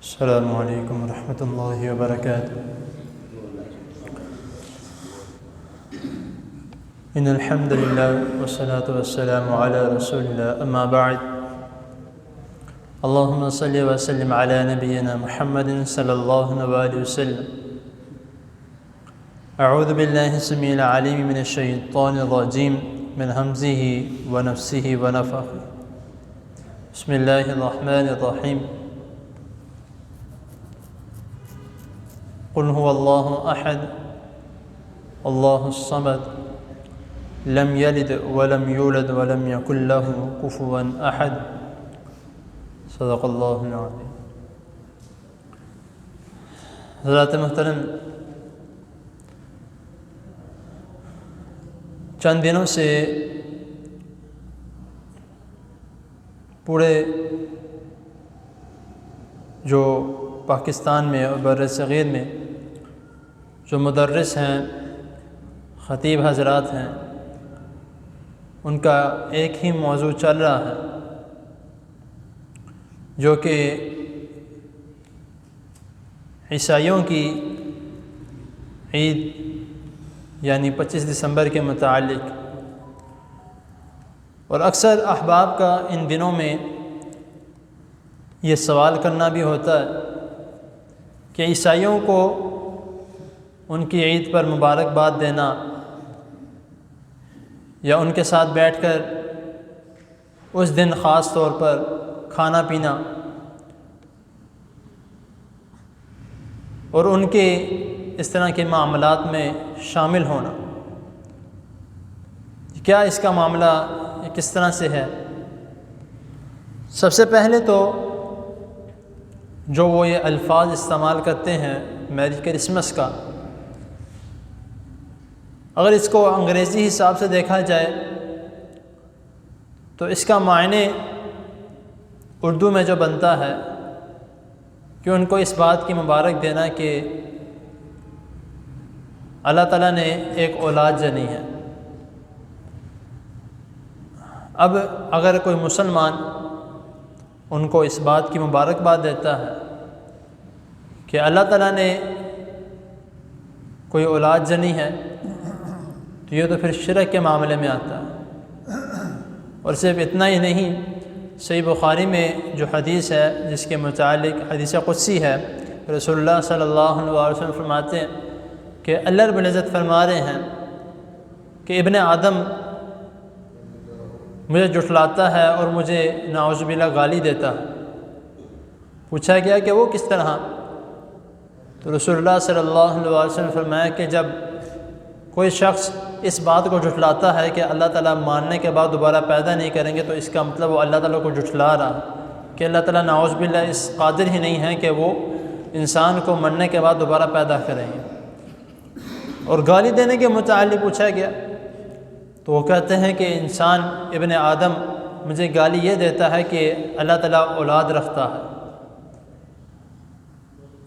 السلام علیکم ورحمۃ اللہ وبرکاتہ۔ ان الحمد للہ والصلاة والسلام علی رسول اللہ، اما بعد، اللہم صلی وسلم علی نبینا محمد صلی اللہ علیہ وسلم۔ اعوذ باللہ السمیع العلیم من الشیطان الرجیم من ہمزہ ونفسہ ونفخہ۔ بسم اللہ الرحمن الرحیم۔ قل هو اللہ احد اللہ الصمد لم یلد ولم یولد ولم یکن له کفوا احد۔ صدق اللہ العظیم۔ حضرات محترم، چند دنوں سے پورے جو پاکستان میں اور بر صغیر میں جو مدرس ہیں، خطیب حضرات ہیں، ان کا ایک ہی موضوع چل رہا ہے، جو کہ عیسائیوں کی عید یعنی 25 دسمبر کے متعلق، اور اکثر احباب کا ان دنوں میں یہ سوال کرنا بھی ہوتا ہے کہ عیسائیوں کو ان کی عید پر مبارکباد دینا یا ان کے ساتھ بیٹھ کر اس دن خاص طور پر کھانا پینا اور ان کے اس طرح کے معاملات میں شامل ہونا، کیا اس کا معاملہ کس طرح سے ہے؟ سب سے پہلے تو جو وہ یہ الفاظ استعمال کرتے ہیں میری کرسمس کا، اگر اس کو انگریزی حساب سے دیکھا جائے تو اس کا معنی اردو میں جو بنتا ہے کہ ان کو اس بات کی مبارک دینا کہ اللہ تعالیٰ نے ایک اولاد جنی ہے۔ اب اگر کوئی مسلمان ان کو اس بات کی مبارکباد دیتا ہے کہ اللہ تعالیٰ نے کوئی اولاد جنی ہے، تو یہ تو پھر شرک کے معاملے میں آتا ہے۔ اور صرف اتنا ہی نہیں، صحیح بخاری میں جو حدیث ہے جس کے متعلق حدیث قدسی ہے، رسول اللہ صلی اللہ علیہ وسلم فرماتے ہیں کہ اللہ رب العزت فرما رہے ہیں کہ ابن آدم مجھے جھٹلاتا ہے اور مجھے نعوذ باللہ گالی دیتا ہے۔ پوچھا گیا کہ وہ کس طرح؟ تو رسول اللہ صلی اللہ علیہ وسلم فرمایا کہ جب کوئی شخص اس بات کو جھٹلاتا ہے کہ اللہ تعالیٰ ماننے کے بعد دوبارہ پیدا نہیں کریں گے، تو اس کا مطلب وہ اللہ تعالیٰ کو جھٹلا رہا ہے کہ اللہ تعالیٰ نعوذ باللہ اس قادر ہی نہیں ہے کہ وہ انسان کو مرنے کے بعد دوبارہ پیدا کریں گے۔ اور گالی دینے کے متعلق پوچھا گیا تو وہ کہتے ہیں کہ انسان ابن آدم مجھے گالی یہ دیتا ہے کہ اللہ تعالیٰ اولاد رکھتا ہے۔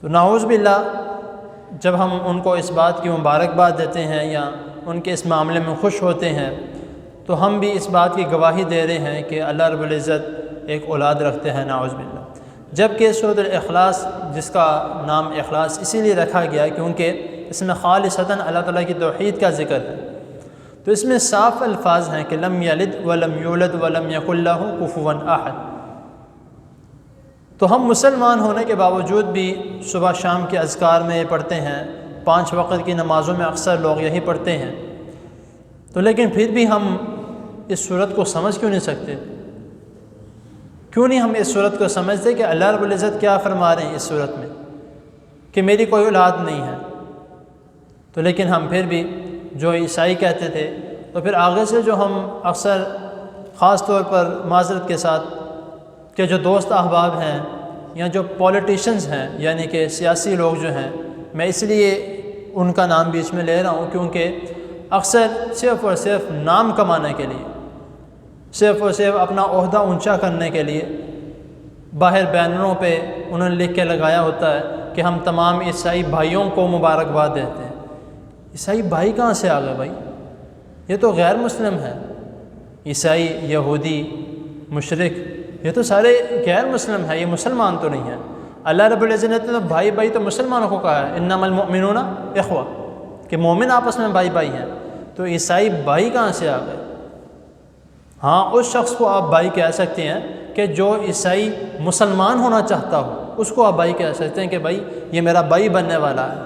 تو نعوذ باللہ جب ہم ان کو اس بات کی مبارکباد دیتے ہیں یا ان کے اس معاملے میں خوش ہوتے ہیں، تو ہم بھی اس بات کی گواہی دے رہے ہیں کہ اللہ رب العزت ایک اولاد رکھتے ہیں، نعوذ باللہ۔ جبکہ سورۃ الاخلاص، جس کا نام اخلاص اسی لیے رکھا گیا کیونکہ اس میں خالصتاً اللہ تعالیٰ کی توحید کا ذکر ہے، تو اس میں صاف الفاظ ہیں کہ لم یلد ولم یولد ولم یکن لہ کفوا احد۔ تو ہم مسلمان ہونے کے باوجود بھی صبح شام کے اذکار میں یہ پڑھتے ہیں، 5 وقت کی نمازوں میں اکثر لوگ یہی پڑھتے ہیں، تو لیکن پھر بھی ہم اس صورت کو سمجھ کیوں نہیں سکتے؟ کیوں نہیں ہم اس صورت کو سمجھتے کہ اللہ رب العزت کیا فرما رہے ہیں اس صورت میں کہ میری کوئی اولاد نہیں ہے؟ تو لیکن ہم پھر بھی جو عیسائی کہتے تھے، تو پھر آگے سے جو ہم اکثر خاص طور پر معذرت کے ساتھ کہ جو دوست احباب ہیں یا جو پولیٹیشنز ہیں یعنی کہ سیاسی لوگ جو ہیں، میں اس لیے ان کا نام بیچ میں لے رہا ہوں کیونکہ اکثر صرف اور صرف نام کمانے کے لیے، صرف اور صرف اپنا عہدہ اونچا کرنے کے لیے باہر بینروں پہ انہوں نے لکھ کے لگایا ہوتا ہے کہ ہم تمام عیسائی بھائیوں کو مبارکباد دیتے ہیں۔ عیسائی بھائی کہاں سے آ گئے بھائی؟ یہ تو غیر مسلم ہے۔ عیسائی، یہودی، مشرک، یہ تو سارے غیر مسلم ہیں، یہ مسلمان تو نہیں ہیں۔ اللہ رب العزت نے تو بھائی بھائی تو مسلمانوں کو کہا ہے، انما المؤمنون اخوہ، کہ مومن آپس میں بھائی بھائی ہیں، تو عیسائی بھائی کہاں سے آ گئے؟ ہاں اس شخص کو آپ بھائی کہہ سکتے ہیں کہ جو عیسائی مسلمان ہونا چاہتا ہو، اس کو آپ بھائی کہہ سکتے ہیں کہ بھائی یہ میرا بھائی بننے والا ہے،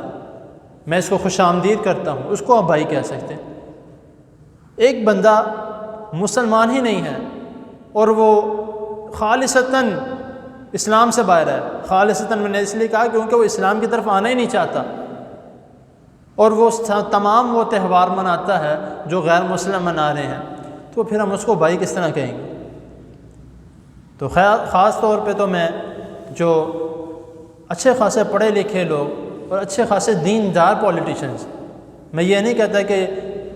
میں اس کو خوش آمدید کرتا ہوں، اس کو آپ بھائی کہہ سکتے ہیں۔ ایک بندہ مسلمان ہی نہیں ہے اور وہ خالصتاً اسلام سے باہر ہے، خالصتاً میں نے اس لیے کہا کیونکہ وہ اسلام کی طرف آنا ہی نہیں چاہتا، اور وہ تمام وہ تہوار مناتا ہے جو غیر مسلم منا رہے ہیں، تو پھر ہم اس کو بھائی کس طرح کہیں گے؟ تو خاص طور پہ تو میں جو اچھے خاصے پڑھے لکھے لوگ اور اچھے خاصے دیندار پولیٹیشنز، میں یہ نہیں کہتا کہ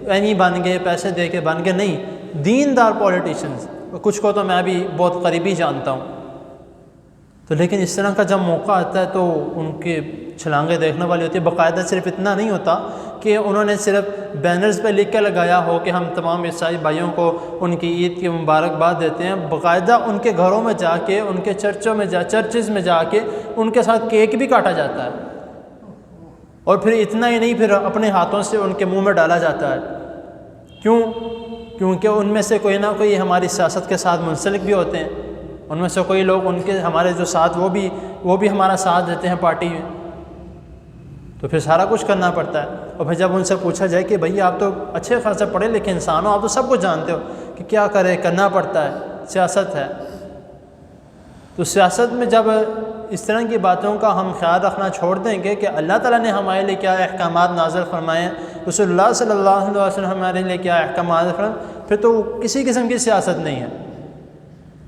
اینی بن گئے پیسے دے کے بن گئے، نہیں، دیندار پولیٹیشنز، کچھ کو تو میں بھی بہت قریبی جانتا ہوں، تو لیکن اس طرح کا جب موقع آتا ہے تو ان کے چھلانگیں دیکھنے والی ہوتی ہے۔ باقاعدہ صرف اتنا نہیں ہوتا کہ انہوں نے صرف بینرز پہ لکھ کے لگایا ہو کہ ہم تمام عیسائی بھائیوں کو ان کی عید کی مبارکباد دیتے ہیں، باقاعدہ ان کے گھروں میں جا کے، ان کے چرچز میں جا کے ان کے ساتھ کیک بھی کاٹا جاتا ہے، اور پھر اتنا ہی نہیں، پھر اپنے ہاتھوں سے ان کے منہ میں ڈالا جاتا ہے۔ کیوں؟ کیونکہ ان میں سے کوئی نہ کوئی ہماری سیاست کے ساتھ منسلک بھی ہوتے ہیں، ان میں سے کوئی لوگ ان کے ہمارے جو ساتھ وہ بھی ہمارا ساتھ دیتے ہیں پارٹی میں، تو پھر سارا کچھ کرنا پڑتا ہے۔ اور پھر جب ان سے پوچھا جائے کہ بھئی آپ تو اچھے خاصے پڑھے لکھے انسان ہو، آپ تو سب کچھ جانتے ہو کہ کیا کرے، کرنا پڑتا ہے، سیاست ہے۔ تو سیاست میں جب اس طرح کی باتوں کا ہم خیال رکھنا چھوڑ دیں گے کہ اللہ تعالیٰ نے ہمارے لیے کیا احکامات نازل فرمائے ہیں، رسول اللہ صلی اللہ علیہ وسلم ہمارے لیے کیا احکامات نازل فرمائے، پھر تو کسی قسم کی سیاست نہیں ہے،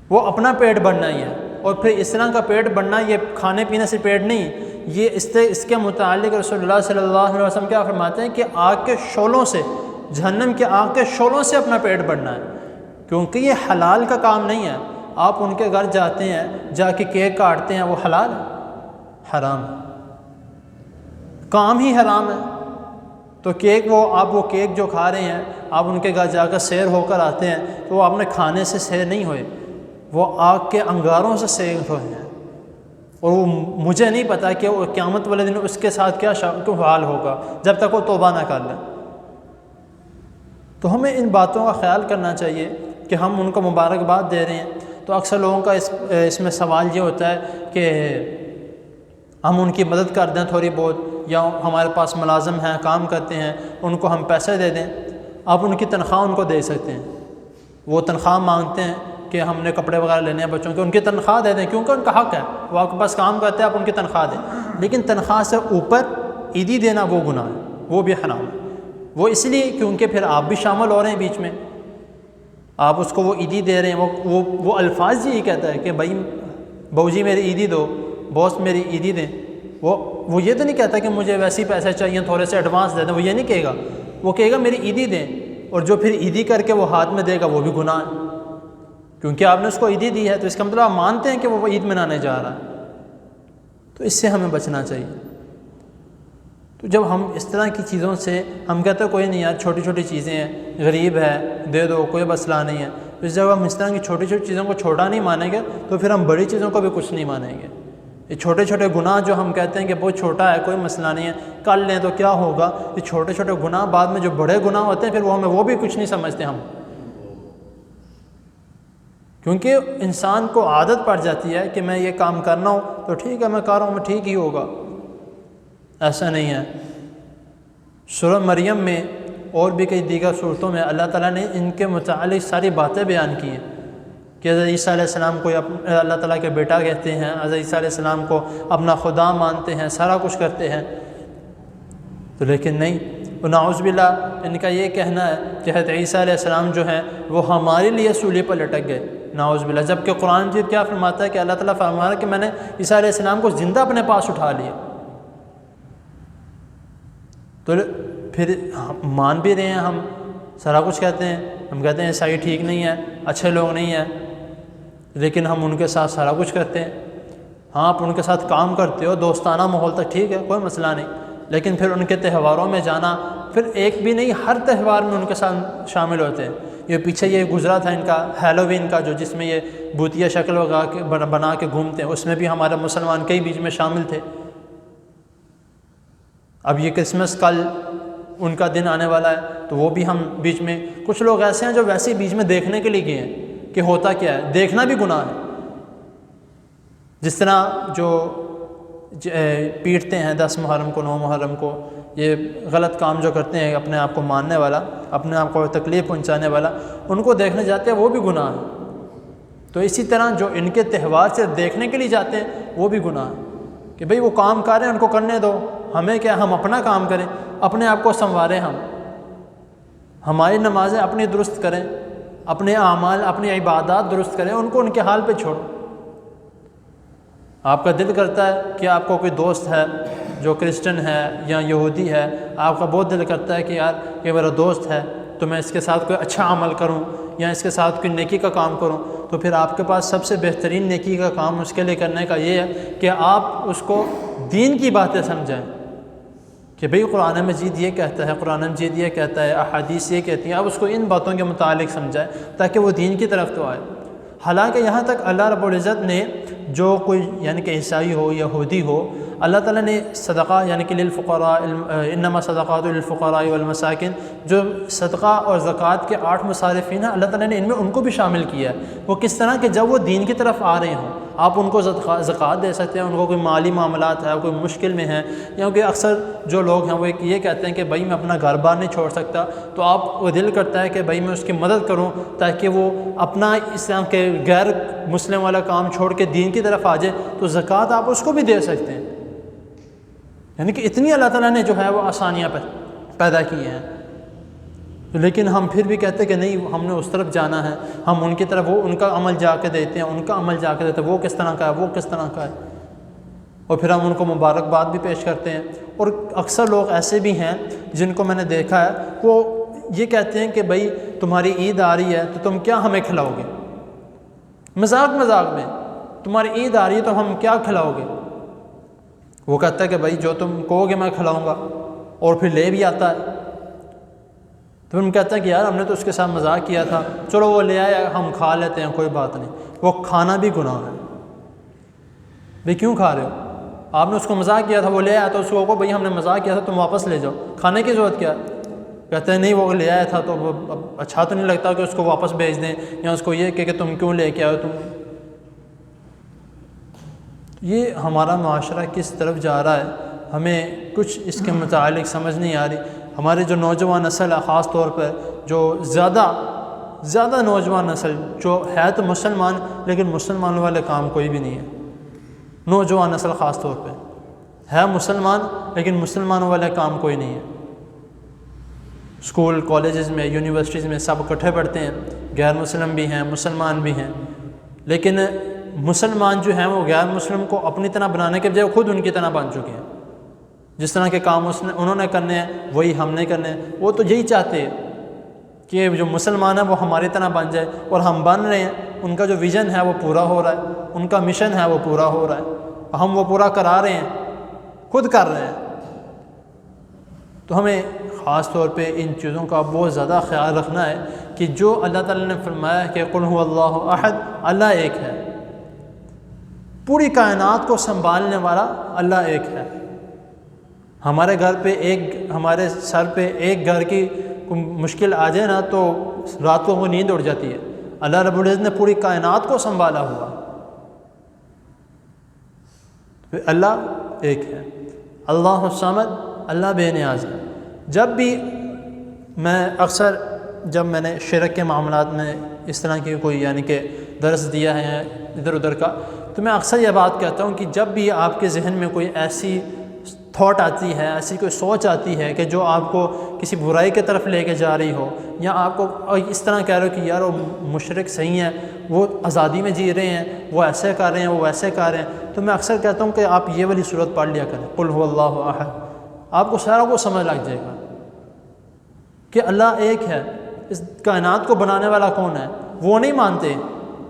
وہ اپنا پیٹ بھرنا ہی ہے۔ اور پھر اس طرح کا پیٹ بھرنا یہ کھانے پینے سے پیٹ نہیں، یہ اس کے متعلق رسول اللہ صلی اللہ علیہ وسلم کیا فرماتے ہیں کہ آگ کے شعلوں سے، جہنم کے آگ کے شعلوں سے اپنا پیٹ بھرنا ہے، کیونکہ یہ حلال کا کام نہیں ہے۔ آپ ان کے گھر جاتے ہیں، جا کے کیک کاٹتے ہیں، وہ حلال ہے؟ حرام ہے، کام ہی حرام ہے۔ تو کیک آپ وہ کیک جو کھا رہے ہیں، آپ ان کے گھر جا کر سیر ہو کر آتے ہیں، تو وہ اپنے کھانے سے سیر نہیں ہوئے، وہ آگ کے انگاروں سے سیر ہوئے ہیں، اور وہ مجھے نہیں پتا کہ وہ قیامت والے دن اس کے ساتھ کیا حال ہوگا جب تک وہ توبہ نہ کر لے۔ تو ہمیں ان باتوں کا خیال کرنا چاہیے کہ ہم ان کو مبارکباد دے رہے ہیں۔ تو اکثر لوگوں کا اس میں سوال یہ ہوتا ہے کہ ہم ان کی مدد کر دیں تھوڑی بہت، یا ہمارے پاس ملازم ہیں، کام کرتے ہیں، ان کو ہم پیسے دے دیں۔ آپ ان کی تنخواہ ان کو دے سکتے ہیں، وہ تنخواہ مانگتے ہیں کہ ہم نے کپڑے وغیرہ لینے ہیں بچوں کے، ان کی تنخواہ دے دیں، کیونکہ ان کا حق ہے، وہ آپ کے پاس کام کرتے ہیں، آپ ان کی تنخواہ دیں۔ لیکن تنخواہ سے اوپر عیدی دینا وہ گناہ ہے، وہ بھی حرام ہے۔ وہ اس لیے کیونکہ پھر آپ بھی شامل ہو رہے ہیں بیچ میں، آپ اس کو وہ عیدی دے رہے ہیں، وہ الفاظ یہی کہتا ہے کہ بھائی بہو جی میری عیدی دو، باس میری عیدی دیں، وہ یہ تو نہیں کہتا کہ مجھے ویسے ہی پیسے چاہیے، تھوڑے سے ایڈوانس دے دیں، وہ یہ نہیں کہے گا، وہ کہے گا میری عیدی دیں، اور جو پھر عیدی کر کے وہ ہاتھ میں دے گا وہ بھی گناہ ہے، کیونکہ آپ نے اس کو عیدی دی ہے، تو اس کا مطلب آپ مانتے ہیں کہ وہ عید منانے جا رہا ہے۔ تو اس سے ہمیں بچنا چاہیے۔ تو جب ہم اس طرح کی چیزوں سے ہم کہتے ہیں کوئی نہیں یار، چھوٹی چھوٹی چیزیں ہیں، غریب ہے دے دو، کوئی مسئلہ نہیں ہے، تو جب ہم اس طرح کی چھوٹی چھوٹی چیزوں کو چھوٹا نہیں مانیں گے تو پھر ہم بڑی چیزوں کو بھی کچھ نہیں مانیں گے۔ یہ چھوٹے چھوٹے گناہ جو ہم کہتے ہیں کہ بہت چھوٹا ہے، کوئی مسئلہ نہیں ہے، کر لیں تو کیا ہوگا، یہ چھوٹے چھوٹے گناہ بعد میں جو بڑے گناہ ہوتے ہیں پھر وہ بھی کچھ نہیں سمجھتے ہم، کیونکہ انسان کو عادت پڑ جاتی ہے کہ میں یہ کام کرنا ہوں تو ٹھیک ہے میں کر رہا ہوں، میں ٹھیک ہی ہوگا۔ ایسا نہیں ہے۔ سورہ مریم میں اور بھی کئی دیگر صورتوں میں اللہ تعالیٰ نے ان کے متعلق ساری باتیں بیان کی ہیں کہ حضرت عیسیٰ علیہ السلام کو اللہ تعالیٰ کے بیٹا کہتے ہیں، حضرت عیسیٰ علیہ السلام کو اپنا خدا مانتے ہیں، سارا کچھ کرتے ہیں، تو لیکن نہیں، نعوذ باللہ ان کا یہ کہنا ہے کہ حضرت عیسیٰ علیہ السلام جو ہیں وہ ہمارے لیے سولی پر لٹک گئے، نعوذ باللہ، جبکہ قرآن مجید کیا فرماتا ہے کہ اللہ تعالیٰ فرما رہا ہے کہ میں نے عیسیٰ علیہ السلام کو زندہ اپنے پاس اٹھا لیا۔ تو پھر مان بھی رہے ہیں ہم، سارا کچھ کہتے ہیں، ہم کہتے ہیں عیسائی ٹھیک نہیں ہے، اچھے لوگ نہیں ہیں، لیکن ہم ان کے ساتھ سارا کچھ کرتے ہیں۔ ہاں آپ ان کے ساتھ کام کرتے ہو، دوستانہ ماحول تک ٹھیک ہے، کوئی مسئلہ نہیں، لیکن پھر ان کے تہواروں میں جانا، پھر ایک بھی نہیں ہر تہوار میں ان کے ساتھ شامل ہوتے ہیں۔ یہ پیچھے یہ گزرا تھا ان کا ہیلووین کا، جو جس میں یہ بھوتیا شکل بنا کے گھومتے ہیں، اس میں بھی ہمارے مسلمان کئی بیچ میں شامل تھے۔ اب یہ کرسمس کل ان کا دن آنے والا ہے، تو وہ بھی ہم بیچ میں کچھ لوگ ایسے ہیں جو ویسے ہی بیچ میں دیکھنے کے لیے گئے ہیں کہ ہوتا کیا ہے۔ دیکھنا بھی گناہ ہے، جس طرح جو پیٹتے ہیں 10 محرم کو 9 محرم کو، یہ غلط کام جو کرتے ہیں اپنے آپ کو ماننے والا، اپنے آپ کو تکلیف پہنچانے والا، ان کو دیکھنے جاتے ہیں وہ بھی گناہ ہے۔ تو اسی طرح جو ان کے تہوار سے دیکھنے کے لیے جاتے ہیں وہ بھی گناہ ہے کہ بھئی وہ کام کر رہے ہیں ان کو کرنے دو، ہمیں کیا، ہم اپنا کام کریں، اپنے آپ کو سنواریں، ہم ہماری نمازیں اپنی درست کریں، اپنے اعمال اپنی عبادات درست کریں، ان کو ان کے حال پہ چھوڑو۔ آپ کا دل کرتا ہے کہ آپ کو کوئی دوست ہے جو کرسچن ہے یا یہودی ہے، آپ کا بہت دل کرتا ہے کہ یار یہ میرا دوست ہے تو میں اس کے ساتھ کوئی اچھا عمل کروں یا اس کے ساتھ کوئی نیکی کا کام کروں، تو پھر آپ کے پاس سب سے بہترین نیکی کا کام اس کے لیے کرنے کا یہ ہے کہ آپ اس کو دین کی باتیں سمجھائیں کہ بھئی قرآن مجید یہ کہتا ہے، قرآن مجید یہ کہتا ہے، احادیث یہ کہتی ہیں، آپ اس کو ان باتوں کے متعلق سمجھائیں تاکہ وہ دین کی طرف تو آئے۔ حالانکہ یہاں تک اللہ رب العزت نے جو کوئی یعنی کہ عیسائی ہو یہودی ہو، اللہ تعالیٰ نے صدقہ یعنی کہ للفقراء انما صدقات للفقراء والمساکین، جو صدقہ اور زکوٰۃ کے 8 مصارفین ہیں، اللہ تعالیٰ نے ان میں ان کو بھی شامل کیا ہے۔ وہ کس طرح کہ جب وہ دین کی طرف آ رہے ہوں آپ ان کو زکوٰۃ دے سکتے ہیں، ان کو کوئی مالی معاملات ہے، کوئی مشکل میں ہیں، یا کہ اکثر جو لوگ ہیں وہ یہ کہتے ہیں کہ بھائی میں اپنا گھر بار نہیں چھوڑ سکتا، تو آپ وہ دل کرتا ہے کہ بھائی میں اس کی مدد کروں تاکہ وہ اپنا اسلام کے غیر مسلم والا کام چھوڑ کے دین کی طرف آ جائے، تو زکوٰۃ آپ اس کو بھی دے سکتے ہیں۔ یعنی کہ اتنی اللہ تعالیٰ نے جو ہے وہ آسانیاں پیدا کی ہیں، لیکن ہم پھر بھی کہتے ہیں کہ نہیں ہم نے اس طرف جانا ہے، ہم ان کی طرف، وہ ان کا عمل جا کے دیتے ہیں، ان کا عمل جا کے دیتے ہیں، وہ کس طرح کا ہے، وہ کس طرح کا ہے، اور پھر ہم ان کو مبارکباد بھی پیش کرتے ہیں۔ اور اکثر لوگ ایسے بھی ہیں جن کو میں نے دیکھا ہے، وہ یہ کہتے ہیں کہ بھائی تمہاری عید آ رہی ہے تو تم کیا ہمیں کھلاؤ گے، مذاق میں تمہاری عید آ رہی ہے تو ہم کیا کھلاؤ گے، وہ کہتا ہے کہ بھائی جو تم کہو گے میں کھلاؤں گا، اور پھر لے بھی آتا ہے۔ تو ہم کہتے ہیں کہ یار ہم نے تو اس کے ساتھ مذاق کیا تھا، چلو وہ لے آیا ہم کھا لیتے ہیں، کوئی بات نہیں۔ وہ کھانا بھی گناہ ہے۔ بھئی کیوں کھا رہے ہو؟ آپ نے اس کو مذاق کیا تھا، وہ لے آیا تو اس کو بھئی ہم نے مذاق کیا تھا تم واپس لے جاؤ، کھانے کی ضرورت کیا ہے؟ کہتے ہیں نہیں وہ لے آیا تھا تو وہ اچھا تو نہیں لگتا کہ اس کو واپس بھیج دیں، یا اس کو یہ کہ تم کیوں لے کے آؤ تم۔ یہ ہمارا معاشرہ کس طرف جا رہا ہے ہمیں کچھ اس کے متعلق سمجھ نہیں آ رہی۔ ہمارے جو نوجوان نسل ہے، خاص طور پر جو زیادہ نوجوان نسل جو ہے تو مسلمان لیکن مسلمانوں والے کام کوئی بھی نہیں ہے، نوجوان نسل خاص طور پہ ہے مسلمان لیکن مسلمانوں والے کام کوئی نہیں ہے۔ اسکول کالجز میں یونیورسٹیز میں سب اکٹھے پڑھتے ہیں، غیر مسلم بھی ہیں مسلمان بھی ہیں، لیکن مسلمان جو ہیں وہ غیر مسلم کو اپنی طرح بنانے کے بجائے خود ان کی طرح بن چکے ہیں۔ جس طرح کے کام انہوں نے کرنے ہیں وہی ہم نے کرنے ہیں۔ وہ تو یہی چاہتے ہیں کہ جو مسلمان ہیں وہ ہماری طرح بن جائے، اور ہم بن رہے ہیں۔ ان کا جو ویژن ہے وہ پورا ہو رہا ہے، ان کا مشن ہے وہ پورا ہو رہا ہے، ہم وہ پورا کرا رہے ہیں، خود کر رہے ہیں۔ تو ہمیں خاص طور پہ ان چیزوں کا بہت زیادہ خیال رکھنا ہے کہ جو اللہ تعالیٰ نے فرمایا ہے کہ قل هو اللہ احد، اللہ ایک ہے، پوری کائنات کو سنبھالنے والا اللہ ایک ہے۔ ہمارے گھر پہ ہمارے سر پہ ایک گھر کی مشکل آ جائے نا تو راتوں کو نیند اڑ جاتی ہے۔ اللہ رب العزت نے پوری کائنات کو سنبھالا ہوا، اللہ ایک ہے، اللہ الصمد، اللہ بے نیاز ہے۔ جب بھی جب میں نے شرک کے معاملات میں اس طرح کی کوئی یعنی کہ درس دیا ہے ادھر ادھر کا، تو میں اکثر یہ بات کہتا ہوں کہ جب بھی آپ کے ذہن میں کوئی ایسی تھاٹ آتی ہے، ایسی کوئی سوچ آتی ہے کہ جو آپ کو کسی برائی کی طرف لے کے جا رہی ہو، یا آپ کو اس طرح کہہ رہے ہو کہ یار وہ مشرک صحیح ہیں، وہ آزادی میں جی رہے ہیں، وہ ایسے کر رہے ہیں، وہ ویسے کر رہے ہیں، تو میں اکثر کہتا ہوں کہ آپ یہ والی صورت پڑھ لیا کریں، قل هو اللہ احد، آپ کو سارا کو سمجھ لگ جائے گا کہ اللہ ایک ہے۔ اس کائنات کو بنانے والا کون ہے؟ وہ نہیں مانتے،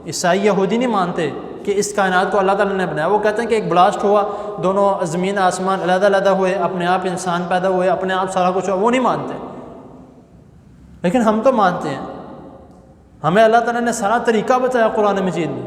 عیسائی یہودی نہیں مانتے کہ اس کائنات کو اللہ تعالیٰ نے بنایا۔ وہ کہتے ہیں کہ ایک بلاسٹ ہوا، دونوں زمین آسمان علیحدہ علیحدہ ہوئے، اپنے آپ انسان پیدا ہوئے، اپنے آپ سارا کچھ ہوا، وہ نہیں مانتے، لیکن ہم تو مانتے ہیں۔ ہمیں اللہ تعالیٰ نے سارا طریقہ بتایا قرآن مجید میں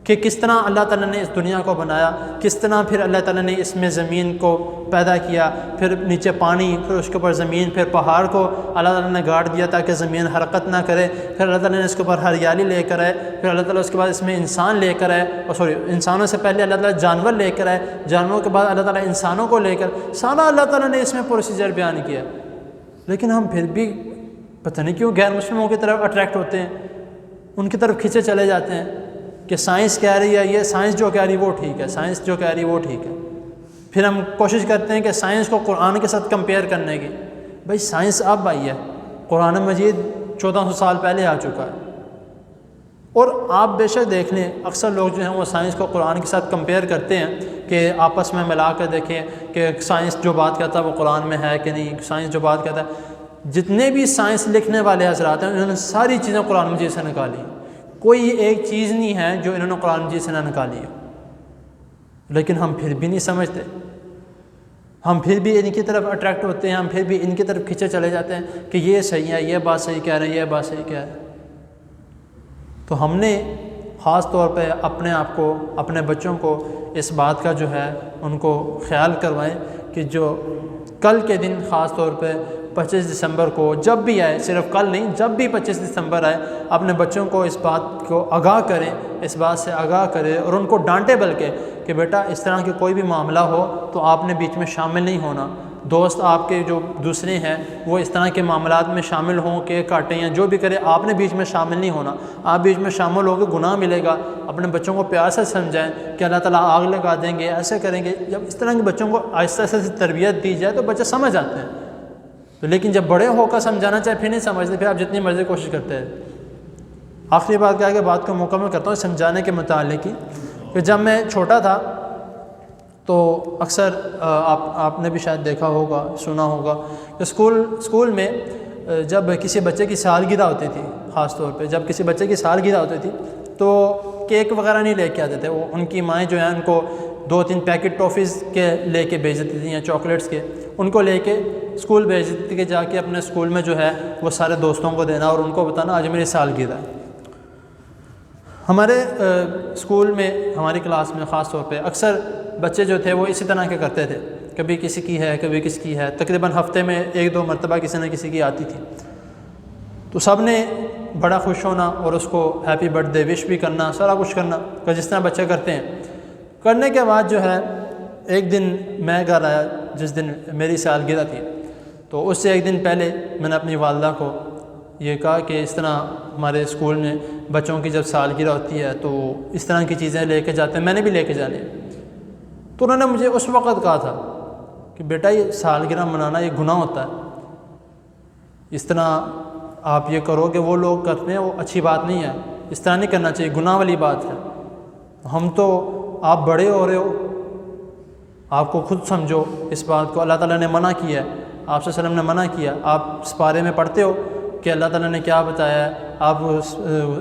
کہ کس طرح اللہ تعالیٰ نے اس دنیا کو بنایا، کس طرح پھر اللہ تعالیٰ نے اس میں زمین کو پیدا کیا، پھر نیچے پانی، پھر اس کے اوپر زمین، پھر پہاڑ کو اللہ تعالیٰ نے گاڑ دیا تاکہ زمین حرکت نہ کرے، پھر اللہ تعالیٰ نے اس کے اوپر ہریالی لے کر آئے، پھر اللہ تعالیٰ اس کے بعد اس میں انسان لے کر آئے، انسانوں سے پہلے اللہ تعالیٰ جانور لے کر آئے، جانوروں کے بعد اللہ تعالیٰ انسانوں کو لے کر، سارا اللہ تعالیٰ نے اس میں پروسیجر بیان کیا، لیکن ہم پھر بھی پتہ نہیں کیوں غیر مسلموں کی طرف اٹریکٹ ہوتے ہیں، ان کی طرف کھینچے چلے جاتے ہیں کہ سائنس کہہ رہی ہے یہ، سائنس جو کہہ رہی وہ ٹھیک ہے، سائنس جو کہہ رہی وہ ٹھیک ہے، پھر ہم کوشش کرتے ہیں کہ سائنس کو قرآن کے ساتھ کمپیئر کرنے کی۔ بھائی سائنس اب آئی ہے، قرآن مجید 1400 سال پہلے آ چکا ہے، اور آپ بے شک دیکھ لیں اکثر لوگ جو ہیں وہ سائنس کو قرآن کے ساتھ کمپیئر کرتے ہیں کہ آپس میں ملا کر دیکھیں کہ سائنس جو بات کہتا ہے وہ قرآن میں ہے کہ نہیں، سائنس جو بات کہتا ہے۔ جتنے بھی سائنس لکھنے والے حضرات ہیں انہوں نے ساری چیزیں قرآن مجید سے نکالی، کوئی ایک چیز نہیں ہے جو انہوں نے قرآن مجید سے نہ نکالی ہے، لیکن ہم پھر بھی نہیں سمجھتے، ہم پھر بھی ان کی طرف اٹریکٹ ہوتے ہیں، ہم پھر بھی ان کی طرف کھینچے چلے جاتے ہیں کہ یہ صحیح ہے، یہ بات صحیح کہہ رہے ہیں، یہ بات صحیح کہہ رہے ہیں۔ تو ہم نے خاص طور پہ اپنے آپ کو، اپنے بچوں کو اس بات کا جو ہے ان کو خیال کروائیں کہ جو کل کے دن خاص طور پہ 25 دسمبر کو جب بھی آئے، صرف کل نہیں، جب بھی 25 دسمبر آئے، اپنے بچوں کو اس بات کو آگاہ کریں، اس بات سے آگاہ کریں اور ان کو ڈانٹے، بلکہ کہ بیٹا اس طرح کے کوئی بھی معاملہ ہو تو آپ نے بیچ میں شامل نہیں ہونا، دوست آپ کے جو دوسرے ہیں وہ اس طرح کے معاملات میں شامل ہوں، کیک کاٹیں یا جو بھی کرے، آپ نے بیچ میں شامل نہیں ہونا، آپ بیچ میں شامل ہو کے گناہ ملے گا۔ اپنے بچوں کو پیار سے سمجھائیں کہ اللہ تعالیٰ آگ لگا دیں گے، ایسے کریں گے۔ جب اس طرح کے بچوں کو آہستہ آہستہ سے تربیت دی جائے تو بچے سمجھ آتے ہیں، لیکن جب بڑے ہو کر سمجھانا چاہے پھر نہیں سمجھتے، پھر آپ جتنی مرضی کوشش کرتے ہیں۔ آخری بات کیا ہے کہ بات کو مکمل کرتا ہوں سمجھانے کے متعلق ہی، کہ جب میں چھوٹا تھا تو اکثر آپ نے بھی شاید دیکھا ہوگا، سنا ہوگا کہ اسکول میں جب کسی بچے کی سالگرہ ہوتی تھی، خاص طور پہ جب کسی بچے کی سالگرہ ہوتی تھی تو کیک وغیرہ نہیں لے کے آتے تھے، وہ ان کی مائیں جو ہیں ان کو 2-3 پیکٹ ٹافیز کے لے کے بھیج دیتی تھیں یا چاکلیٹس کے، ان کو لے کے اسکول بھیج دیتی تھی کہ جا کے اپنے اسکول میں جو ہے وہ سارے دوستوں کو دینا اور ان کو بتانا آج میری سالگرہ ہے۔ ہمارے اسکول میں، ہماری کلاس میں خاص طور پہ اکثر بچے جو تھے وہ اسی طرح کے کرتے تھے، کبھی کسی کی ہے، کبھی کسی کی ہے، تقریباً ہفتے میں 1-2 مرتبہ کسی نہ کسی کی آتی تھی، تو سب نے بڑا خوش ہونا اور اس کو ہیپی برتھ ڈے وش بھی کرنا، سارا کچھ کرنا کہ جس طرح بچے کرتے ہیں۔ کرنے کے بعد جو ہے ایک دن میں گھر آیا جس دن میری سالگرہ تھی، تو اس سے ایک دن پہلے میں نے اپنی والدہ کو یہ کہا کہ اس طرح ہمارے اسکول میں بچوں کی جب سالگرہ ہوتی ہے تو اس طرح کی چیزیں لے کے جاتے ہیں، میں نے بھی لے کے جانی ہے۔ تو انہوں نے مجھے اس وقت کہا تھا کہ بیٹا یہ سالگرہ منانا یہ گناہ ہوتا ہے، اس طرح آپ یہ کرو کہ وہ لوگ کرتے ہیں وہ اچھی بات نہیں ہے، اس طرح نہیں کرنا چاہیے، گناہ والی بات ہے۔ ہم تو، آپ بڑے ہو رہے ہو، آپ کو خود سمجھو اس بات کو، اللہ تعالیٰ نے منع کیا ہے، آپ صلی اللہ علیہ وسلم نے منع کیا، آپ اس بارے میں پڑھتے ہو کہ اللہ تعالیٰ نے کیا بتایا ہے، آپ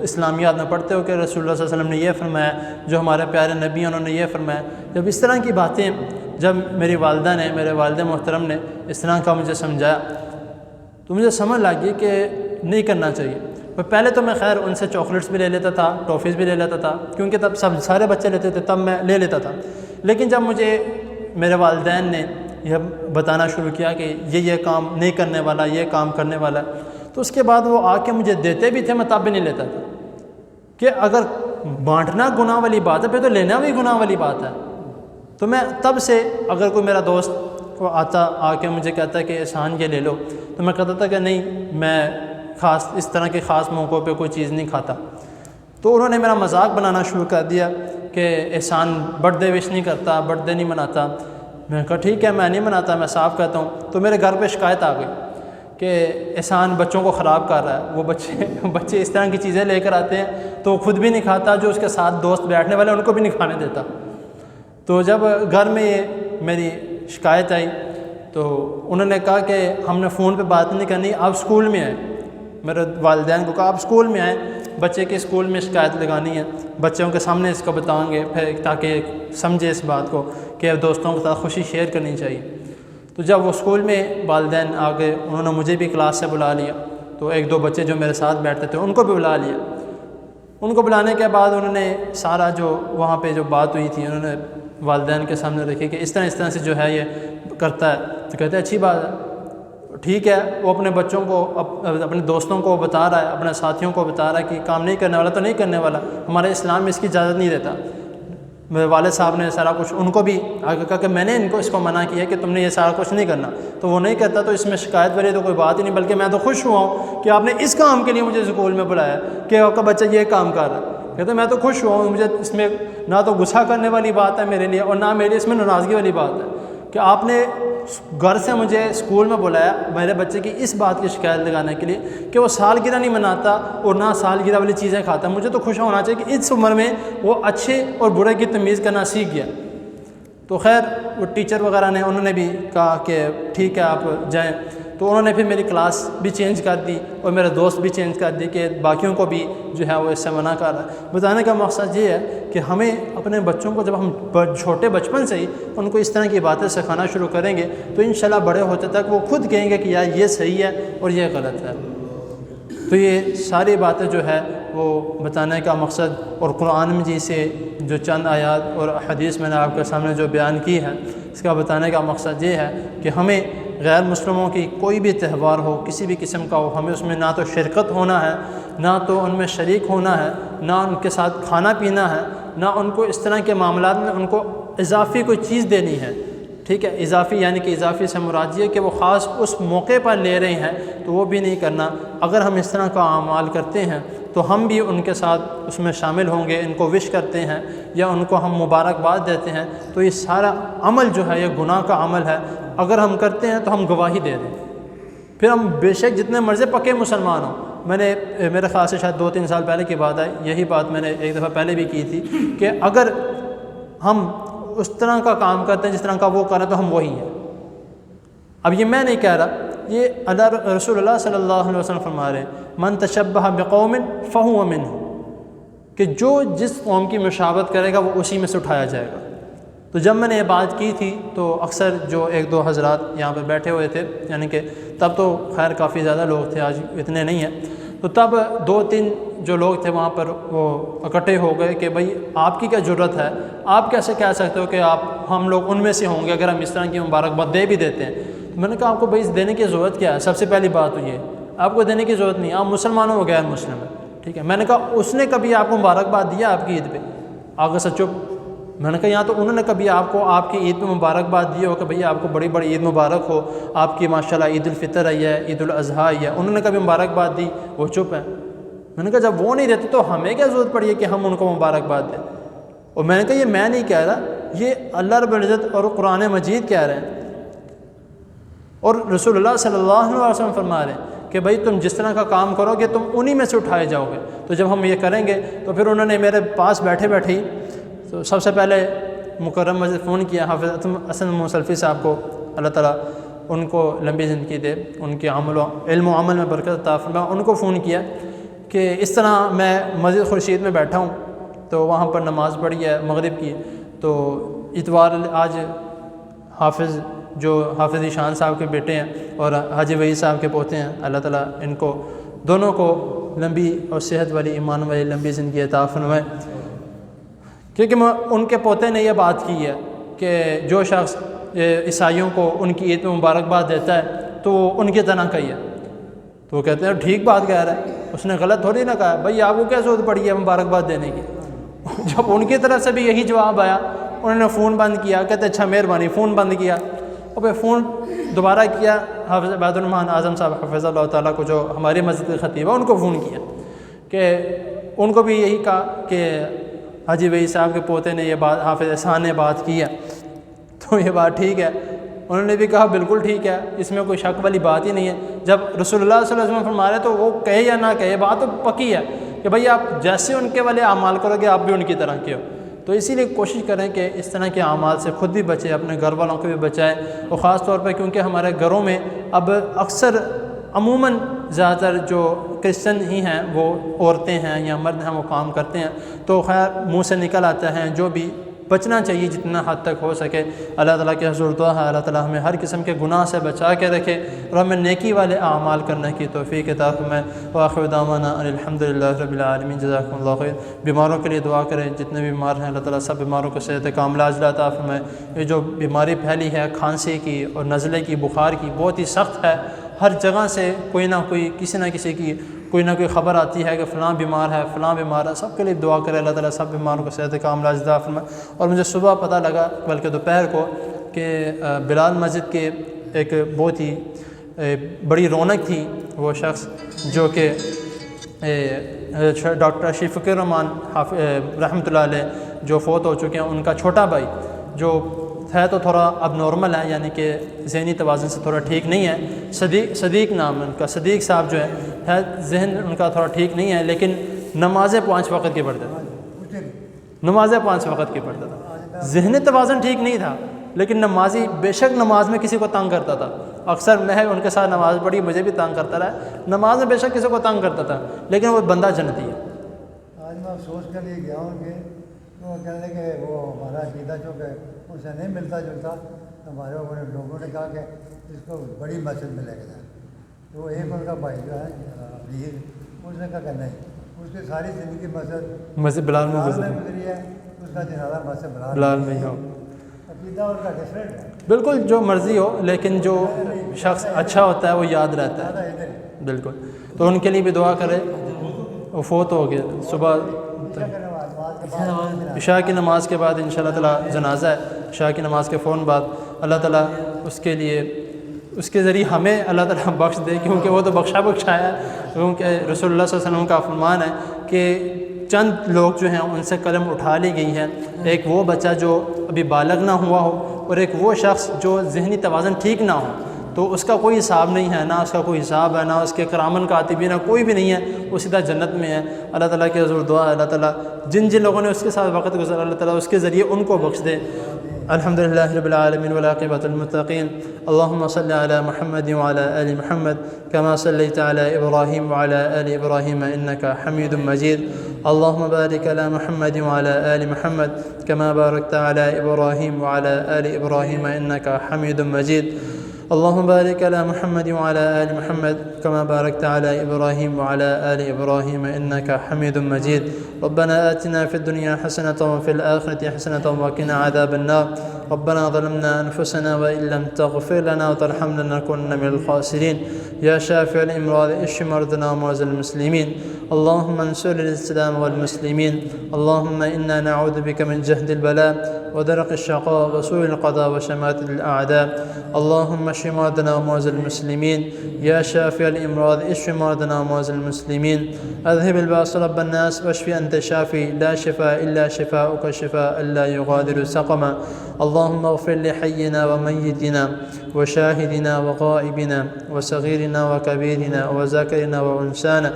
اسلامیات میں پڑھتے ہو کہ رسول اللہ صلی اللہ علیہ وسلم نے یہ فرمایا، جو ہمارے پیارے نبی ہیں انہوں نے یہ فرمایا۔ جب اس طرح کی باتیں جب میری والدہ نے، میرے والد محترم نے اس طرح کا مجھے سمجھایا تو مجھے سمجھ لگ گئی کہ نہیں کرنا چاہیے۔ پہلے تو میں خیر ان سے چاکلیٹس بھی لے لیتا تھا، ٹافیز بھی لے لیتا تھا، کیونکہ تب سارے بچے لیتے تھے، تب میں لے لیتا تھا، لیکن جب مجھے میرے والدین نے یہ بتانا شروع کیا کہ یہ کام نہیں کرنے والا، یہ کام کرنے والا ہے، تو اس کے بعد وہ آ کے مجھے دیتے بھی تھے، میں تب بھی نہیں لیتا تھا کہ اگر بانٹنا گناہ والی بات ہے پھر تو لینا بھی گناہ والی بات ہے۔ تو میں تب سے اگر کوئی میرا دوست وہ آ کے مجھے کہتا ہے کہ احسان یہ لے لو، تو میں کہتا تھا کہ نہیں، میں خاص اس طرح کے خاص موقعوں پہ کوئی چیز نہیں کھاتا۔ تو انہوں نے میرا مذاق بنانا شروع کر دیا کہ احسان برتھ ڈے وش نہیں کرتا، برتھ ڈے نہیں مناتا۔ میں نے کہا ٹھیک ہے، میں نہیں مناتا، میں صاف کہتا ہوں۔ تو میرے گھر پہ شکایت آ گئی کہ احسان بچوں کو خراب کر رہا ہے، وہ بچے اس طرح کی چیزیں لے کر آتے ہیں تو وہ خود بھی نہیں کھاتا، جو اس کے ساتھ دوست بیٹھنے والے ان کو بھی نہیں کھانے دیتا۔ تو جب گھر میں یہ میری شکایت آئی تو انہوں نے کہا کہ ہم نے فون پہ بات نہیں کرنی، آپ اسکول میں آئیں۔ میرے والدین کو کہا آپ اسکول میں آئیں، بچے کے اسکول میں شکایت لگانی ہے، بچوں کے سامنے اس کو بتائیں گے پھر تاکہ سمجھے اس بات کو کہ دوستوں کے ساتھ خوشی شیئر کرنی چاہیے۔ تو جب وہ اسکول میں والدین آ گئے، انہوں نے مجھے بھی کلاس سے بلا لیا، تو ایک دو بچے جو میرے ساتھ بیٹھتے تھے ان کو بھی بلا لیا. ان کو بلانے کے بعد انہوں نے سارا جو وہاں پہ جو بات ہوئی تھی انہوں نے والدین کے سامنے رکھی کہ اس طرح سے جو ہے یہ کرتا ہے. تو کہتے ہیں اچھی بات ہے, ٹھیک ہے. وہ اپنے بچوں کو اپنے دوستوں کو بتا رہا ہے, اپنے ساتھیوں کو بتا رہا ہے کہ کام نہیں کرنے والا تو نہیں کرنے والا, ہمارے اسلام میں اس کی اجازت نہیں دیتا. میرے والد صاحب نے سارا کچھ ان کو بھی آگے کہا کہ میں نے ان کو اس کو منع کیا کہ تم نے یہ سارا کچھ نہیں کرنا, تو وہ نہیں کرتا. تو اس میں شکایت والی تو کوئی بات ہی نہیں, بلکہ میں تو خوش ہوا ہوں کہ آپ نے اس کام کے لیے مجھے اسکول میں بلایا کہ آپ کا بچہ یہ کام کر رہا ہے. کہتے میں تو خوش ہوا ہوں, مجھے اس میں نہ تو غصہ کرنے والی بات ہے میرے لیے اور نہ میرے اس میں ناراضگی والی بات ہے کہ آپ نے گھر سے مجھے اسکول میں بلایا میرے بچے کی اس بات کی شکایت لگانے کے لیے کہ وہ سالگرہ نہیں مناتا اور نہ سالگرہ والی چیزیں کھاتا. مجھے تو خوش ہونا چاہیے کہ اس عمر میں وہ اچھے اور برے کی تمیز کرنا سیکھ گیا. تو خیر وہ ٹیچر وغیرہ نے انہوں نے بھی کہا کہ ٹھیک ہے آپ جائیں. تو انہوں نے پھر میری کلاس بھی چینج کر دی اور میرے دوست بھی چینج کر دی کہ باقیوں کو بھی جو ہے وہ اس سے منع کر رہا ہے. بتانے کا مقصد یہ ہے کہ ہمیں اپنے بچوں کو جب ہم چھوٹے بچپن سے ہی ان کو اس طرح کی باتیں سکھانا شروع کریں گے تو انشاءاللہ بڑے ہوتے تک وہ خود کہیں گے کہ یار یہ صحیح ہے اور یہ غلط ہے. تو یہ ساری باتیں جو ہے وہ بتانے کا مقصد اور قرآن مجید سے جو چند آیات اور حدیث میں نے آپ کے سامنے جو بیان کی ہے اس کا بتانے کا مقصد یہ ہے کہ ہمیں غیر مسلموں کی کوئی بھی تہوار ہو کسی بھی قسم کا ہو, ہمیں اس میں نہ تو شرکت ہونا ہے, نہ تو ان میں شریک ہونا ہے, نہ ان کے ساتھ کھانا پینا ہے, نہ ان کو اس طرح کے معاملات میں ان کو اضافی کوئی چیز دینی ہے. ٹھیک ہے, اضافی یعنی کہ اضافی سے مراد یہ کہ وہ خاص اس موقع پر لے رہے ہیں تو وہ بھی نہیں کرنا. اگر ہم اس طرح کا اعمال کرتے ہیں تو ہم بھی ان کے ساتھ اس میں شامل ہوں گے, ان کو وش کرتے ہیں یا ان کو ہم مبارکباد دیتے ہیں, تو یہ سارا عمل جو ہے یہ گناہ کا عمل ہے. اگر ہم کرتے ہیں تو ہم گواہی دے دیں, پھر ہم بے شک جتنے مرضی پکے مسلمان ہوں. میں نے میرے خیال سے شاید 2-3 سال پہلے کی بات ہے, یہی بات میں نے ایک دفعہ پہلے بھی کی تھی کہ اگر ہم اس طرح کا کام کرتے ہیں جس طرح کا وہ کریں تو ہم وہی ہیں. اب یہ میں نہیں کہہ رہا, یہ رسول اللہ صلی اللہ علیہ وسلم فرما رہے ہیں من تشبہ بقوم فہو منہ, کہ جو جس قوم کی مشابہت کرے گا وہ اسی میں سے اٹھایا جائے گا. تو جب میں نے یہ بات کی تھی تو اکثر جو 1-2 حضرات یہاں پہ بیٹھے ہوئے تھے, یعنی کہ تب تو خیر کافی زیادہ لوگ تھے, آج اتنے نہیں ہیں, تو تب 2-3 جو لوگ تھے وہاں پر وہ اکٹھے ہو گئے کہ بھائی آپ کی کیا ضرورت ہے, آپ کیسے کہہ سکتے ہو کہ ہم لوگ ان میں سے ہوں گے اگر ہم اس طرح کی مبارکباد دے بھی دیتے ہیں. تو میں نے کہا آپ کو بھائی دینے کی ضرورت کیا ہے؟ سب سے پہلی بات تو یہ آپ کو دینے کی ضرورت نہیں, آپ مسلمان ہو غیر مسلم ہے. ٹھیک ہے, میں نے کہا اس نے کبھی آپ کو مبارکباد دیا آپ کی عید پہ؟ آگے سے چپ. میں نے کہا یہاں تو انہوں نے کبھی آپ کو آپ کی عید پہ مبارکباد دی ہو کہ بھئی آپ کو بڑی بڑی عید مبارک ہو, آپ کی ماشاءاللہ عید الفطر آئی ہے, عید الاضحیٰ آئی ہے, انہوں نے کبھی مبارکباد دی؟ وہ چپ ہے. میں نے کہا جب وہ نہیں دیتے تو ہمیں کیا ضرورت پڑی ہے کہ ہم ان کو مبارکباد دیں؟ اور میں نے کہا یہ میں نہیں کہہ رہا, یہ اللہ رب العزت اور قرآن مجید کہہ رہے ہیں اور رسول اللہ صلی اللہ علیہ وسلم فرما رہے ہیں کہ بھئی تم جس طرح کا کام کرو گے تم انہی میں سے اٹھائے جاؤ گے. تو جب ہم یہ کریں گے تو پھر انہوں نے میرے پاس بیٹھے بیٹھے ہی تو سب سے پہلے مکرم مسجد فون کیا حافظ حسن موسلفی صاحب کو, اللہ تعالیٰ ان کو لمبی زندگی دے, ان کے علم و عمل میں برکت عطا فرمائے. ان کو فون کیا کہ اس طرح میں مسجد خورشید میں بیٹھا ہوں تو وہاں پر نماز پڑھی ہے مغرب کی, تو اتوار آج حافظ جو حافظ ذیشان صاحب کے بیٹے ہیں اور حاجی وحید صاحب کے پوتے ہیں, اللہ تعالیٰ ان کو دونوں کو لمبی اور صحت والی ایمان والی لمبی زندگی عطا فرمائے. کیونکہ ان کے پوتے نے یہ بات کی ہے کہ جو شخص عیسائیوں کو ان کی عید میں مبارکباد دیتا ہے تو وہ ان کی طرح کا ہی ہے. تو وہ کہتے ہیں ٹھیک بات کہہ رہا ہے, اس نے غلط تھوڑی نہ کہا. بھائی آپ کو کیا ضرورت پڑی ہے مبارکباد دینے کی؟ جب ان کی طرف سے بھی یہی جواب آیا انہوں نے فون بند کیا. کہتے اچھا مہربانی, فون بند کیا. اور پھر فون دوبارہ کیا, حافظ عبید الرحمن اعظم صاحب حفظ اللہ تعالیٰ کو جو ہماری مسجد کے خطیب ہے ان کو فون کیا کہ ان کو بھی یہی کہا کہ حاجی وحید صاحب کے پوتے نے یہ بات, حافظ احسان نے بات کی ہے تو یہ بات ٹھیک ہے. انہوں نے بھی کہا بالکل ٹھیک ہے, اس میں کوئی شک والی بات ہی نہیں ہے. جب رسول اللہ صلی اللہ علیہ وسلم فرما رہے تو وہ کہے یا نہ کہے بات تو پکی ہے کہ بھئی آپ جیسے ان کے والے اعمال کرو گے آپ بھی ان کی طرح کے ہو. تو اسی لیے کوشش کریں کہ اس طرح کے اعمال سے خود بھی بچیں, اپنے گھر والوں کو بھی بچائیں. اور خاص طور پہ کیونکہ ہمارے گھروں میں اب اکثر عموماً زیادہ تر جو کرسچن ہی ہیں وہ عورتیں ہیں یا مرد ہیں وہ کام کرتے ہیں, تو خیر منہ سے نکل آتا ہے جو بھی بچنا چاہیے جتنا حد تک ہو سکے۔ اللہ تعالیٰ کے حضور دعا ہے اللہ تعالیٰ ہمیں ہر قسم کے گناہ سے بچا کے رکھے اور ہمیں نیکی والے اعمال کرنے کی توفیق عطا فرمائے۔ وآخر دعوانا ان الحمد للہ رب العالمین، جزاکم اللہ خیر۔ بیماروں کے لیے دعا کریں، جتنے بھی بیمار ہیں اللہ تعالیٰ سب بیماروں کو صحت کاملہ عاجلہ عطا فرمائے۔ یہ جو بیماری پھیلی ہے کھانسی کی اور نزلے کی، بخار کی، بہت ہی سخت ہے، ہر جگہ سے کوئی نہ کوئی کسی نہ کسی کی کوئی نہ کوئی خبر آتی ہے کہ فلاں بیمار ہے، فلاں بیمار ہے۔ سب کے لیے دعا کرے اللہ تعالیٰ سب بیماروں کو صحت کاملہ عاجلہ فرمائے۔ اور مجھے صبح پتہ لگا بلکہ دوپہر کو کہ بلال مسجد کے ایک بہت ہی بڑی رونق تھی وہ شخص جو کہ ڈاکٹر شفیق الرحمان رحمۃ اللہ علیہ جو فوت ہو چکے ہیں، ان کا چھوٹا بھائی جو ہے تو تھوڑا اب نارمل ہے، یعنی کہ ذہنی توازن سے تھوڑا ٹھیک نہیں ہے، صدیق نام ہے ان کا، صدیق صاحب جو ہے ذہن ان کا تھوڑا ٹھیک نہیں ہے، لیکن نمازیں 5 وقت کی پڑھتا تھا، نمازیں 5 وقت کی پڑھتا تھا۔ ذہنی توازن ٹھیک نہیں تھا لیکن نمازی، بے شک نماز میں کسی کو تنگ کرتا تھا۔ اکثر میں ان کے ساتھ نماز پڑھی، مجھے بھی تنگ کرتا رہا، نماز میں بے شک کسی کو تنگ کرتا تھا لیکن وہ بندہ جنتی ہے۔ آج میں افسوس کے لیے گیا ہوں کہ وہ کہنے کہ وہ ہمارا عقیدہ جو کہ ان سے نہیں ملتا جلتا، ہمارے لوگوں نے کہا کہ اس کو بڑی مسجد میں لے کے جائیں، تو ایک ان کا بھائی جو ہے امیر، اس نے کہا کہ نہیں، اس کی ساری زندگی مسجد بلال میں گزری ہے، اس کا جنازہ مسجد بلال میں ہی ہو۔ عقیدہ ان کا ڈفرینٹ ہے، بالکل جو مرضی ہو، لیکن جو شخص اچھا ہوتا ہے وہ یاد رہتا ہے۔ بالکل، تو ان کے لیے بھی دعا کرے، وہ فوت ہو گئے صبح عشاء کی نماز کے بعد انشاءاللہ تعالیٰ جنازہ ہے، عشاء کی نماز کے فوراً بعد۔ اللہ تعالیٰ اس کے لیے، اس کے ذریعے ہمیں اللہ تعالیٰ بخش دے، کیونکہ وہ تو بخشا ہے، کیونکہ رسول اللہ صلی اللہ علیہ وسلم کا فرمان ہے کہ چند لوگ جو ہیں ان سے قلم اٹھا لی گئی ہے، ایک وہ بچہ جو ابھی بالغ نہ ہوا ہو اور ایک وہ شخص جو ذہنی توازن ٹھیک نہ ہو، تو اس کا کوئی حساب نہیں ہے، نہ اس کا کوئی حساب ہے، نہ اس کے کرامن کاتبین کوئی بھی نہیں ہے، وہ سیدھا جنت میں ہے۔ اللہ تعالیٰ کے حضور دعا ہے اللہ تعالیٰ جن لوگوں نے اس کے ساتھ وقت گزارا اللہ تعالیٰ اس کے ذریعے ان کو بخش دے۔ الحمدللہ رب العالمین والعاقبۃ للمتقین، اللہم صل علی محمد وعلی آل محمد کما صلیت علی ابراہیم وعلی آل ابراہیم انک حمید مجید، اللہم بارک علی محمد وعلی آل محمد کما بارکت علی ابراہیم وعلی آل ابراہیم انک حمید مجید، اللهم بارك على محمد وعلى آل محمد كما باركت على إبراهيم وعلى آل إبراهيم إنك حميد مجيد، ربنا آتنا في الدنيا حسنة وفي الآخرة حسنة وقنا عذاب النار، ربنا ظلمنا أنفسنا وإن لم تغفر لنا وترحمنا لنكونن من الخاسرين، يا شافع الأمراض اشف مرضنا ومرضى المسلمين، اللهم انصر الإسلام والمسلمين، اللهم إنا نعوذ بك من جهد البلاء ودرك الشقاء وسوء القضاء وشماتة الأعداء، اللهم اشف مرضنا ومرضى المسلمين، يا شافع الأمراض اشف مرضنا ومرضى المسلمين، أذهب البأس رب الناس واشف أنت شافي لا شفاء إلا شفاؤك شفاء لا يغادر سقما، اللهم اغفر لحينا وميتنا وشاهدنا وغائبنا وصغيرنا وكبيرنا وذكرنا وأنثانا،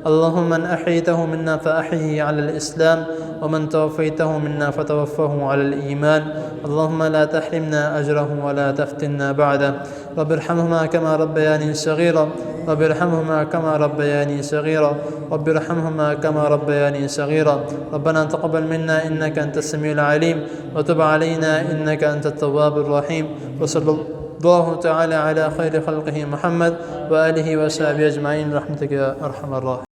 اللهم من أحييته منا فأحيه على الإسلام ومن توفيته منا فتوفه على الإيمان، اللهم لا تحرمنا أجره ولا تفتنا بعده، رب ارحمهما كما ربياني صغيرا، رب ارحمهما كما ربياني صغيرا، رب ارحمهما كما ربياني صغيرا، ربنا تقبل منا إنك أنت السميع العليم وتب علينا إنك أنت التواب الرحيم، وصلى الله تعالى على خير خلقه محمد وآله وصحبه أجمعين برحمتك يا أرحم الراحمين.